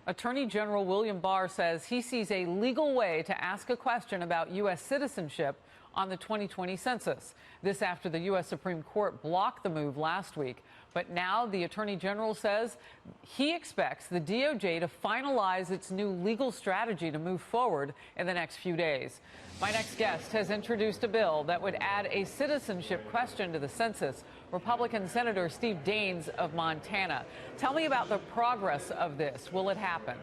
Attorney General William Barr says he sees a legal way to ask a question about U.S. citizenship on the 2020 census. This after the U.S. Supreme Court blocked the move last week. But now the Attorney General says he expects the DOJ to finalize its new legal strategy to move forward in the next few days. My next guest has introduced a bill that would add a citizenship question to the census. Republican Senator Steve Daines of Montana. Tell me about the progress of this. Will it happen?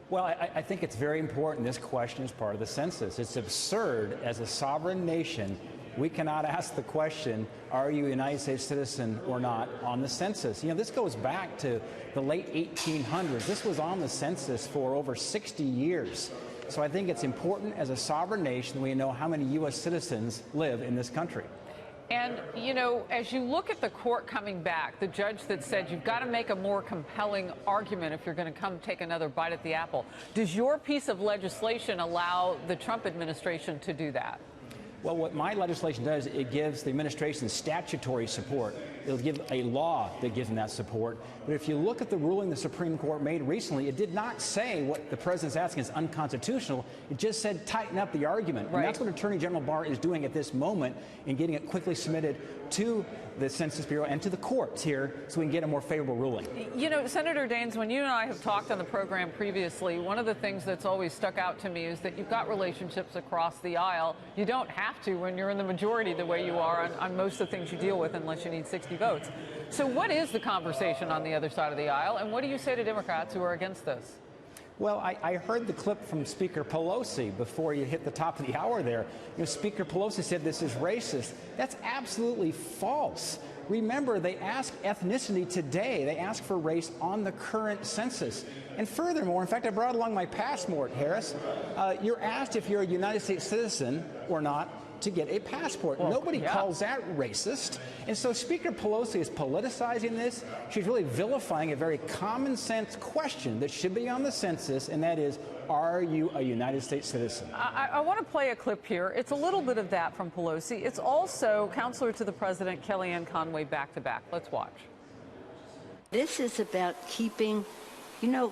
Well, I think it's very important this question is part of the census. It's absurd as a sovereign nation we cannot ask the question, are you a United States citizen or not, on the census. You know, this goes back to the late 1800s. This was on the census for over 60 years. So I think it's important as a sovereign nation we know how many U.S. citizens live in this country. And, you know, as you look at the court coming back, the judge that said you've got to make a more compelling argument if you're going to come take another bite at the apple, does your piece of legislation allow the Trump administration to do that? Well, what my legislation does, it gives the administration statutory support. It'll give a law that gives them that support. But if you look at the ruling the Supreme Court made recently, it did not say what the president's asking is unconstitutional. It just said tighten up the argument. Right. And that's what Attorney General Barr is doing at this moment in getting it quickly submitted to the Census Bureau and to the courts here so we can get a more favorable ruling. You know, Senator Daines, when you and I have talked on the program previously, one of the things that's always stuck out to me is that you've got relationships across the aisle. You don't have to when you're in the majority the way you are on most of the things you deal with unless you need 60 votes. So what is the conversation on the other side of the aisle, and what do you say to Democrats who are against this? Well, I heard the clip from Speaker Pelosi before you hit the top of the hour there. You know, Speaker Pelosi said this is racist. That's absolutely false. Remember, they ask ethnicity today. They ask for race on the current census. And furthermore, in fact, I brought along my passport, Harris. You're asked if you're a United States citizen or not to get a passport. Well, nobody calls that racist. And so Speaker Pelosi is politicizing this. She's really vilifying a very common sense question that should be on the census, and that is, are you a United States citizen? I want to play a clip here. It's a little bit of that from Pelosi. It's also Counselor to the President Kellyanne Conway back to back. Let's watch. This is about keeping, you know,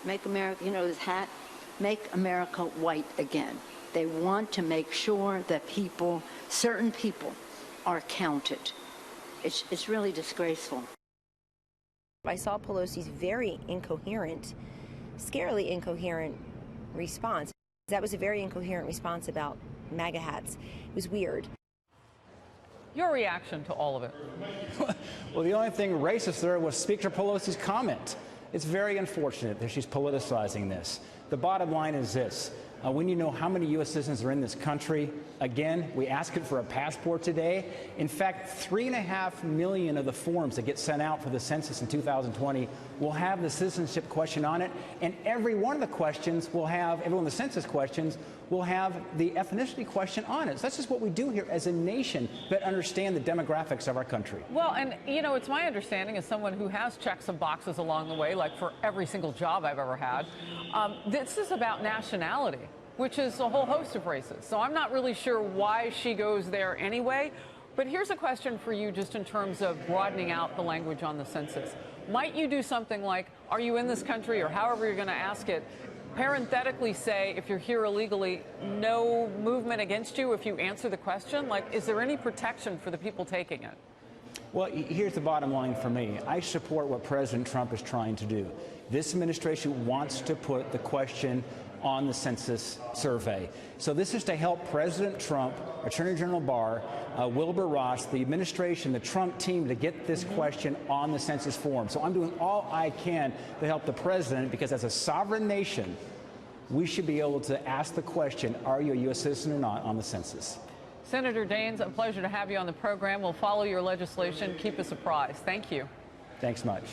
make America, you know, this hat, make America white again. They want to make sure that people, certain people, are counted. It's really disgraceful. I saw Pelosi's very incoherent, scarily incoherent response. That was a very incoherent response about MAGA hats. It was weird. Your reaction to all of it? Well, the only thing racist there was Speaker Pelosi's comment. It's very unfortunate that she's politicizing this. The bottom line is this. When you know how many U.S. citizens are in this country, again, we ask it for a passport today. In fact, 3.5 million of the forms that get sent out for the census in 2020 will have the citizenship question on it, and every one of the questions will have, every one of the census questions will have the ethnicity question on it. So that's just what we do here as a nation, but understand the demographics of our country. Well, and, you know, it's my understanding as someone who has checked some boxes along the way, like for every single job I've ever had, this is about nationality, which is a whole host of races. So I'm not really sure why she goes there anyway. But here's a question for you just in terms of broadening out the language on the census. Might you do something like, are you in this country, or however you're going to ask it, parenthetically say, if you're here illegally, no movement against you if you answer the question? Like, is there any protection for the people taking it? Well, here's the bottom line for me. I support what President Trump is trying to do. This administration wants to put the question on the census survey. So this is to help President Trump, Attorney General Barr, Wilbur Ross, the administration, the Trump team to get this question on the census form. So I'm doing all I can to help the president, because as a sovereign nation, we should be able to ask the question, are you a U.S. citizen or not, on the census. Senator Daines, a pleasure to have you on the program. We'll follow your legislation. Keep us apprised. Thank you. Thanks much.